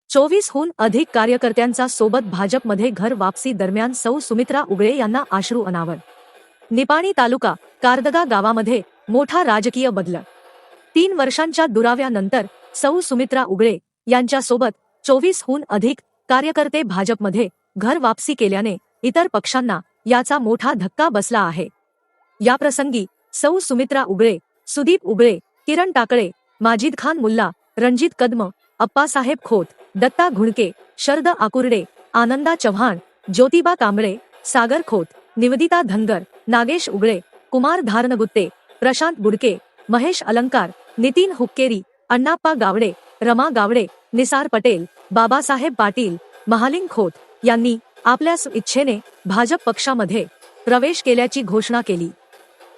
24हून अधिक कार्यकर्त्यांचा सोबत भाजपमध्ये घर वापसी दरम्यान सौ सुमित्रा उगळे यांना अश्रू अनावर. निपाणी तालुका कारदगा गावामध्ये मोठा राजकीय बदल. 3 वर्षांच्या दुराव्यानंतर सौ सुमित्रा उगळे यांच्यासोबत 24हून अधिक कार्यकर्ते भाजपमध्ये घर वापसी केल्याने इतर पक्षांना याचा मोठा धक्का बसला आहे. याप्रसंगी सौ सुमित्रा उगळे, सुदीप उगळे, किरण टाकळे, माजिद खान मुल्ला, रणजित कदम, अप्पासाहेब खोत, दत्ता घुणके, शरद आकुर्डे, आनंदा चव्हाण, ज्योतिबा कांबळे, सागर खोत, निवेदिता धनगर, नागेश उगळे, कुमार धारनगुत्ते, प्रशांत बुडके, महेश अलंकार, नितीन हुक्केरी, अण्णाप्पा गावडे, रमा गावडे, निसार पटेल, बाबासाहेब पाटील, महालिंग खोत यांनी आपल्या इच्छेने भाजप पक्षामध्ये प्रवेश केल्याची घोषणा केली.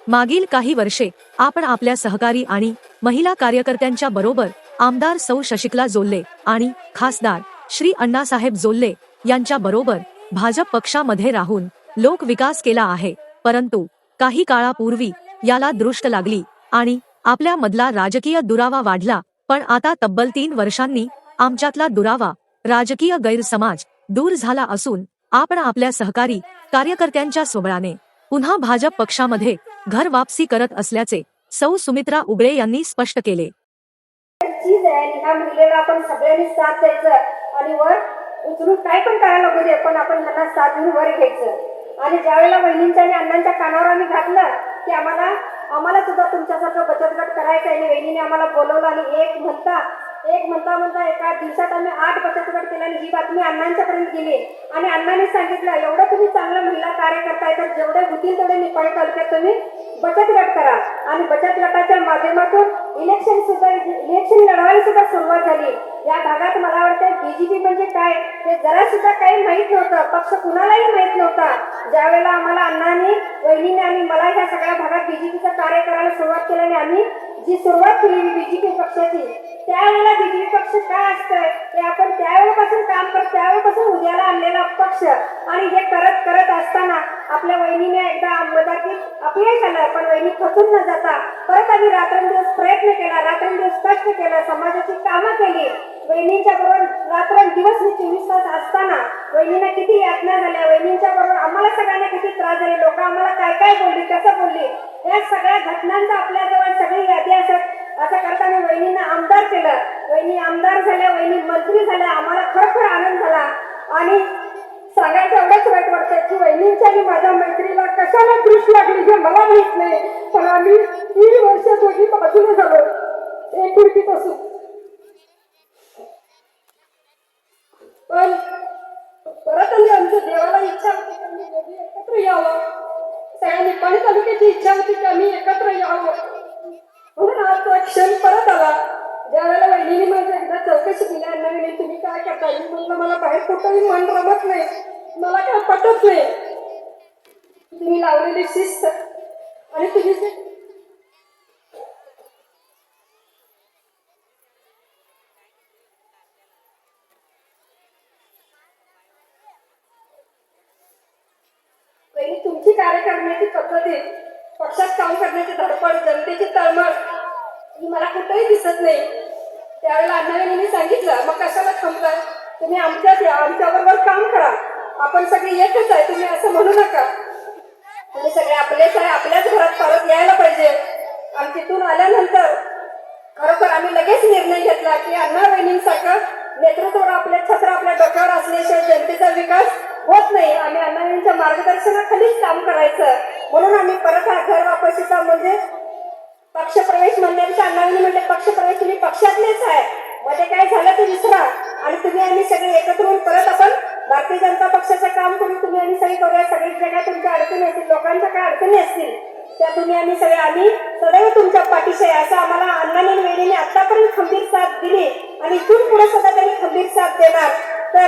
मागील काही वर्षे आपण आपल्या सहकारी आणि महिला कार्यकर्त्यांच्या बरोबर आमदार सौ शशिकला जोल्ले आणि खासदार श्री अण्णासाहेब जोल्ले यांच्या बरोबर भाजप पक्षामध्ये राहून लोक विकास केला आहे. परंतु काही काळापूर्वी याला दृष्ट लागली आणि आपल्या मधला राजकीय दुरावा वाढला. पण आता तब्बल 3 वर्षांनी आमच्यातला दुरावा, राजकीय गैरसमज दूर झाला असून आपण आपल्या सहकारी कार्यकर्त्यांच्या स्वबळाने पुन्हा भाजप पक्षामध्ये घर वापसी करत असल्याचे सौ सुमित्रा उगळे यांनी स्पष्ट केले. ह्या महिलेला आपण सगळ्यांनी साथ द्यायचं आणि वर उचलून काय पण करायला नको दे, पण आपण त्यांना साथ देऊन वर घ्यायचं. आणि ज्यावेळेला वहिनींच्या आणि अण्णांच्या कानावर आम्ही घातलं की आम्हाला सुद्धा तुमच्यासारखं बचत गट करायचं आहे, वहिनीने आम्हाला बोलवलं आणि एक म्हणता एका दिवसात आम्ही 8 बचत गट केले आणि ही बातमी अण्णांच्यापर्यंत गेली. आणि अण्णांनी सांगितलं, एवढं तुम्ही चांगलं महिला कार्य करताय तर जेवढे होतील तेवढे निपाणी तालुक्यात तुम्ही बचत गट करा. आणि बचत गटाच्या माध्यमातून इलेक्शन लढवायला सुद्धा सुरुवात झाली. या भागात मला वाटतं बीजेपी म्हणजे काय हे जरा सुद्धा काही माहित नव्हतं, पक्ष कुणालाही माहित नव्हता. ज्यावेळेला आम्हाला अण्णांनी, वहिनीने आणि मला ह्या सगळ्या भागात बीजेपीचं कार्य करायला सुरुवात केली आणि आम्ही जी सुरुवात केली बीजेपी पक्षाची, त्यावेळेला बीजेपी पक्ष काय असतंय ते आपण त्यावेळेपासून काम करतो, त्यावेळेपासून उद्याला आणलेला पक्ष. आणि हे करत असताना आपल्या वहिनीने एकदा मदतीत अपयश आलं, पण वहिनी खचून न जाता परत आम्ही रात्रंदिवस प्रयत्न केला, रात्रंदिवस कष्ट केलं, समाजाची कामं केली. वहिनींच्या बरोबर रात्रंदिवस मी 24 तास असताना वहिनींना किती यातना झाल्या, वहिनींच्या बरोबर आम्हाला सगळ्यांना किती त्रास झाले, लोक आम्हाला काय बोलली, कसं बोलली, या सगळ्या घटनांचा आपल्याजवळ सगळी यादी असं करताना वहिनींना आमदार केलं. वहिनी आमदार झाल्या, वहिनी मंत्री झाल्या, आम्हाला खरोखर आनंद झाला. आणि सांगायचं एवढंच वाईट वाटतंय की वहिनींच्या आणि माझ्या मैत्रीला कशाला दृष्ट लागली हे मला माहित नाही, पण आम्ही 3 वर्ष दोघी बाजूने झालो एकुलतीपासून. पण परत आमच्या देवाला इच्छा होती की आम्ही दोघी एकत्र यावं, सगळ्या निपाणी तालुक्याची इच्छा होती की आम्ही एकत्र यावं. म्हणून आज तो क्षण परत आला. ज्या वेळेला वहिनीने माझी एकदा चौकशी केली, अण्णांनी तुम्ही काय करता, मी म्हटलं मला बाहेर कुठंही मन रमत नाही, मला काय पटत नाही. तुम्ही लावलेली शिस्त आणि तुम्ही तुमची कार्य करण्याची पद्धती, पक्षात काम करण्याची धडपड, जनतेची तळमळ ही मला कुठेही दिसत नाही. त्यावेळेला अण्णांनी सांगितलं, मग कशाला थांबताय, तुम्ही आमच्याबरोबर काम करा, आपण सगळे एकच आहे, तुम्ही असं म्हणू नका, तुम्ही सगळे आपलेच आहे, आपल्याच घरात परत यायला पाहिजे. आणि तिथून आल्यानंतर खरोखर आम्ही लगेच निर्णय घेतला की अण्णा वहिनींसारखं नेतृत्व आपल्या छत्र आपल्या डोक्यावर असल्याशिवाय जनतेचा विकास होत नाही. आम्ही अण्णांच्या मार्गदर्शनाखालीच काम करायचं. म्हणून आम्ही परत हा घर वापसीचा म्हणजे पक्षप्रवेश म्हणण्यापेक्षा अण्णांनी म्हटले पक्षप्रवेश तुम्ही पक्षातलेच आहे, मध्ये काय झालं ते विसरा आणि तुम्ही आम्ही सगळे एकत्र होऊन परत आपण भारतीय जनता पक्षाचं काम करून तुम्ही आम्ही सगळी करूया. सगळी जगात तुमच्या अडचणी असतील, लोकांच्या काय अडचणी असतील त्या तुम्ही आम्ही सदैव तुमच्या पाठीशी आहे असं आम्हाला अण्णांनी वहिनीने आतापर्यंत खंबीर साथ दिली आणि इथून पुढे सुद्धा त्यांनी खंबीर साथ देणार. तर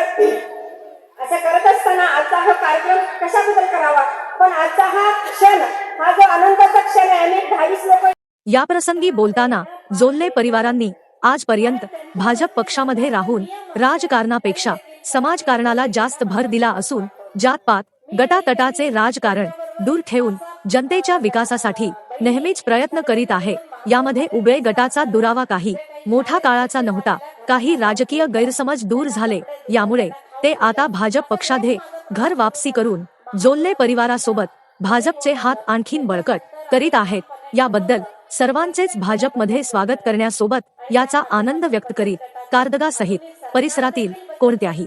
असं करत असताना आजचा हा कार्यक्रम कशाबद्दल करावा, पण आजचा हा क्षण, हा जो आनंदाचा क्षण आहे, अनेक 22 लोक. याप्रसंगी बोलताना जोल्ले परिवारांनी आजपर्यंत भाजप पक्षामध्ये राहून राजकारणापेक्षा समाजकारणाला जास्त भर दिला असून जातपात गटातटाचे राजकारण दूर ठेवून जनतेच्या विकासासाठी नेहमीच प्रयत्न करीत आहे. यामध्ये उगळे गटाचा दुरावा काही मोठा काळाचा नव्हता. काही राजकीय गैरसमज दूर झाले, यामुळे ते आता भाजप पक्षाध्ये घर वापसी करून जोल्ले परिवारासोबत भाजपचे हात आणखीन बळकट करीत आहेत. याबद्दल सर्वांचेच भाजपमध्ये स्वागत करण्यासोबत याचा आनंद व्यक्त करीत कारदगा सहित परिसरातील कोणत्याही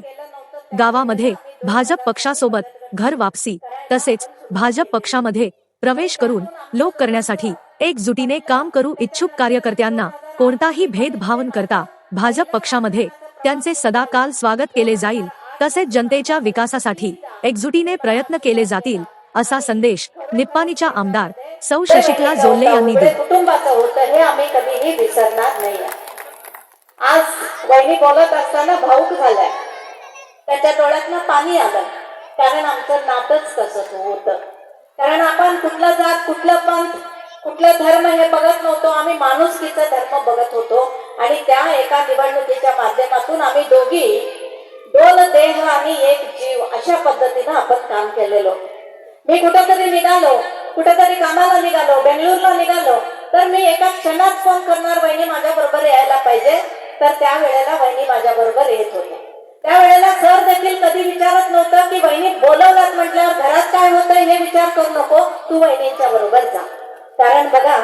गावामध्ये भाजप पक्षासोबत घर वापसी तसेच भाजप पक्षामध्ये प्रवेश करून लोक करण्यासाठी एकजुटीने काम करू इच्छुक कार्यकर्त्यांना कोणताही भेदभाव न करता भाजप पक्षामध्ये त्यांचे सदाकाल स्वागत केले जाईल. तसेच जनतेच्या विकासासाठी एकजुटीने प्रयत्न केले जातील, असा संदेश निप्पाणीच्या आमदार सौ शशिकला जोल्ले यांनी दिला. कुटुंबाचं होतं हे आम्ही कधीही विसरणार नाही. आज वहिनी बोलत असताना भाऊक झालाय, त्याच्या डोळ्यातनं पाणी आलं, कारण आमचं नातच तसंच होतं. कारण आपण कुठला जात, कुठलं पंथ, कुठला धर्म हे बघत नव्हतो, आम्ही माणुसकीचा धर्म बघत होतो. आणि त्या एका निवडणुकीच्या माध्यमातून आम्ही दोघी दोन देह आणि एक जीव अशा पद्धतीनं आपण काम केलेलो. मी कुठेतरी निघालो, कुठेतरी कामाला निघालो, बेंगळूरला निघालो, तर मी एका क्षणात फोन करणार, वहिनी माझ्या बरोबर यायला पाहिजे. तर त्यावेळेला वहिनी माझ्या बरोबर येत होते. त्यावेळेला सर देखील कधी विचारत नव्हतं की वहिनी बोलवलात म्हटल्यावर घरात काय होतंय हे विचार करू नको, तू वहिनींच्या बरोबर जा. कारण बघा,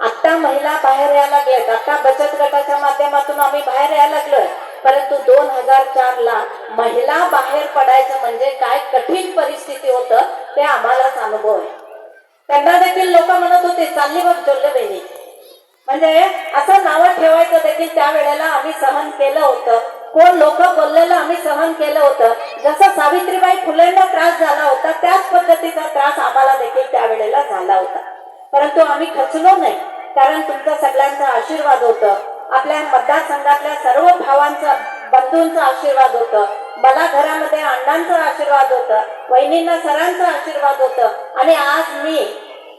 आता महिला बाहेर यायला लागल्यात, आता बचत गटाच्या माध्यमातून आम्ही बाहेर यायला लागलोय. परंतु 2004 ला महिला बाहेर पडायचं म्हणजे काय कठीण परिस्थिती होतं ते आम्हालाच अनुभव आहे. त्यांना देखील लोक म्हणत होते, चालली बघ जोल्ले बहिणी, म्हणजे असं नावं ठेवायचं देखील त्यावेळेला आम्ही सहन केलं होतं. कोण लोक बोललेलं आम्ही सहन केलं होतं. जसं सावित्रीबाई फुलेंना त्रास झाला होता त्याच पद्धतीचा त्रास आम्हाला देखील त्यावेळेला झाला होता. परंतु आम्ही खचलो नाही, कारण तुमचा सगळ्यांचा आशीर्वाद होतं, आपल्या मतदारसंघातल्या सर्व भावांचा, बंधूंचा आशीर्वाद होतं, मला घरामध्ये अण्णांचा आशीर्वाद होतं, वहिनींना सरांचा आशीर्वाद होतं. आणि आज मी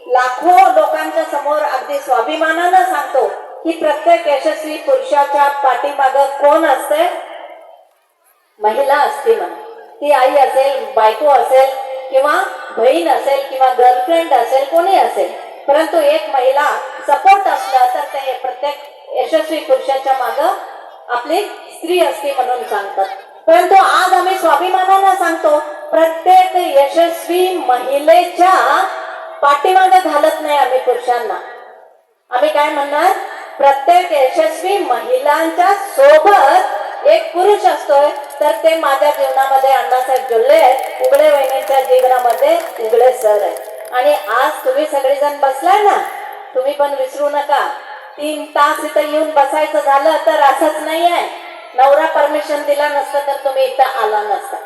लाखो लोकांच्या समोर अगदी स्वाभिमानानं सांगतो की प्रत्येक यशस्वी पुरुषाच्या पाठीमागं कोण असते? महिला असते. म्हणून ती आई असेल, बायको असेल, किंवा बहीण असेल, किंवा गर्लफ्रेंड असेल, कोणी असेल, परंतु एक महिला सपोर्ट असला तर ते प्रत्येक यशस्वी पुरुषाच्या मागं आपली स्त्री असते म्हणून सांगतात. परंतु आज आम्ही स्वाभिमानानं सांगतो, प्रत्येक यशस्वी महिलेच्या पाठीमागे घालत नाही आम्ही पुरुषांना. आम्ही काय म्हणणार, प्रत्येक यशस्वी महिलांच्या सोबत एक पुरुष असतोय, तर ते माझ्या जीवनामध्ये अण्णासाहेब जोल्ले आहेत, उघडे वहिनीच्या जीवनामध्ये उघडे सर आहेत. आणि आज तुम्ही सगळेजण बसलाय ना, तुम्ही पण विसरू नका, 3 तास इथं येऊन बसायचं झालं तर असंच नाही आहे, नवरा परमिशन दिला नसतं तर तुम्ही इथं आला नसता.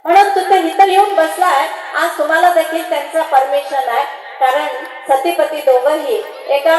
म्हणून तुम्ही इथं येऊन बसलाय, आज तुम्हाला देखील त्यांचं परमिशन आहे. कारण सतीपती दोघंही एका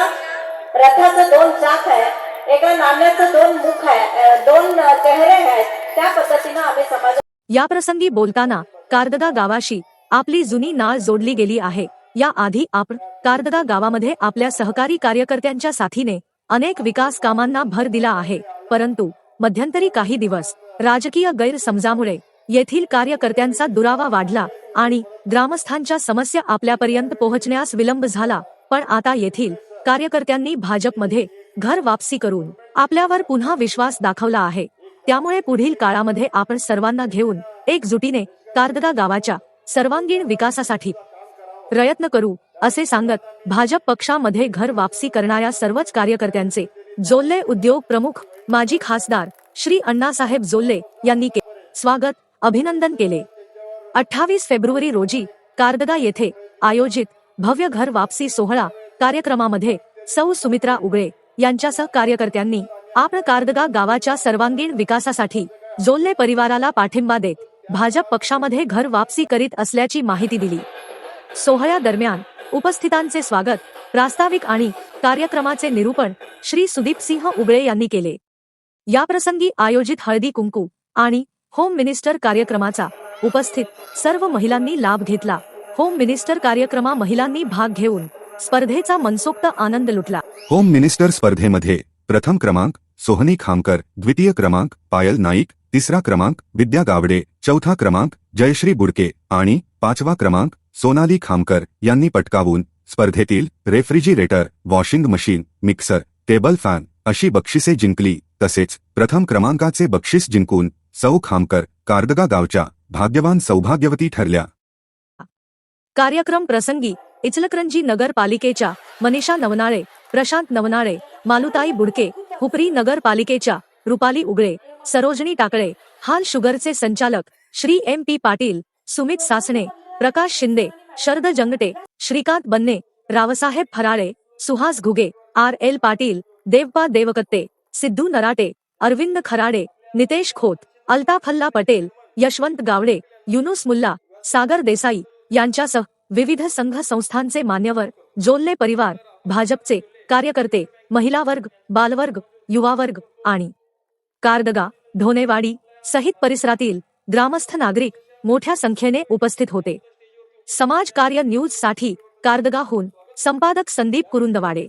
रथाचं 2 चाक आहे, एका नाण्याचं 2 मुख आहे, 2 चेहरे आहेत. त्या पद्धतीनं आम्ही समाज. याप्रसंगी बोलताना कारदगा गावाशी आपली जुनी नाळ जोडली गेली आहे. या आधी आपण कारदगा गावामध्ये आपल्या सहकारी कार्यकर्त्यांच्या साथीने अनेक विकास कामांना भर दिला आहे. परंतु मध्यंतरी काही दिवस राजकीय गैरसमजामुळे येथील कार्यकर्त्यांचा दुरावा वाढला आणि ग्रामस्थांच्या समस्या आपल्यापर्यंत पोहोचण्यास विलंब झाला. पण आता येथील कार्यकर्त्यांनी भाजपमध्ये घर वापसी करून आपल्यावर पुन्हा विश्वास दाखवला आहे. त्यामुळे पुढील काळामध्ये आपण सर्वांना घेऊन एकजुटीने कारदगा गावाच्या सर्वांगीण विकासासाठी प्रयत्न करू, असे सांगत भाजप पक्षामध्ये घर वापसी करणाऱ्या सर्वच कार्यकर्त्यांचे जोल्ले उद्योग प्रमुख माजी खासदार श्री अण्णासाहेब जोल्ले यांनी स्वागत, अभिनंदन केले. 28 फेब्रुवारी रोजी कारदगा येथे आयोजित भव्य घर वापसी सोहळा कार्यक्रमामध्ये सौ सुमित्रा उगळे यांच्यासह कार्यकर्त्यांनी आपण कारदगा गावाच्या सर्वांगीण विकासासाठी जोल्ले परिवाराला पाठिंबा देत भाजप पक्षामध्ये घर वापसी करीत असल्याची माहिती दिली. सोहळ्यादरम्यान उपस्थितांचे स्वागत, प्रास्ताविक आणि कार्यक्रमाचे निरूपण श्री सुदीपसिंह उगळे यांनी केले. याप्रसंगी आयोजित हळदी कुंकू आणि होम मिनिस्टर कार्यक्रमाचा उपस्थित सर्व महिलांनी लाभ घेतला. होम मिनिस्टर कार्यक्रमा महिलांनी भाग घेऊन स्पर्धेचा मनसोक्त आनंद लुटला. होम मिनिस्टर स्पर्धेमध्ये प्रथम क्रमांक सोहनी खामकर, द्वितीय क्रमांक पायल नाईक, तिसरा क्रमांक विद्या गावडे, चौथा क्रमांक जयश्री बुडके आणि 5वा क्रमांक सोनाली खामकर यांनी पटकावून स्पर्धेतील refrigerator, washing machine, mixer, table fan अशी बक्षिसे जिंकली. तसेच प्रथम क्रमांकाचे बक्षीस जिंकून सौ खामकर कारदगा गावच्या भाग्यवान सौभाग्यवती ठरल्या. कार्यक्रम प्रसंगी इचलकरंजी नगरपालिकेच्या मनीषा नवनाळे, प्रशांत नवनाळे, मालुताई बुडके, हुपरी नगरपालिकेच्या रुपाली उगळे, सरोजनी टाकळे, हाल शुगरचे संचालक श्री एम पी पाटील, सुमित सासणे, प्रकाश शिंदे, शरद जंगटे, श्रीकांत बन्ने, रावसाहेब फराळे, सुहास घुगे, आर एल पाटील, देवपा देवकत्ते, सिद्धू नराटे, अरविंद खराडे, नितेश खोत, अल्ताफल्ला पटेल, यशवंत गावडे, युनुस मुल्ला, सागर देसाई यांच्यासह विविध संघ संस्थांचे मान्यवर, जोल्ले परिवार, भाजपचे कार्यकर्ते, महिला वर्ग, बालवर्ग, युवा वर्ग आणि कारदगा, ढोनेवाडी सहित परिसरातील ग्रामस्थ नागरिक मोठ्या संख्येने उपस्थित होते. समाज कार्य न्यूज साठी कारदगाहून संपादक संदीप कुरुंदवाडे.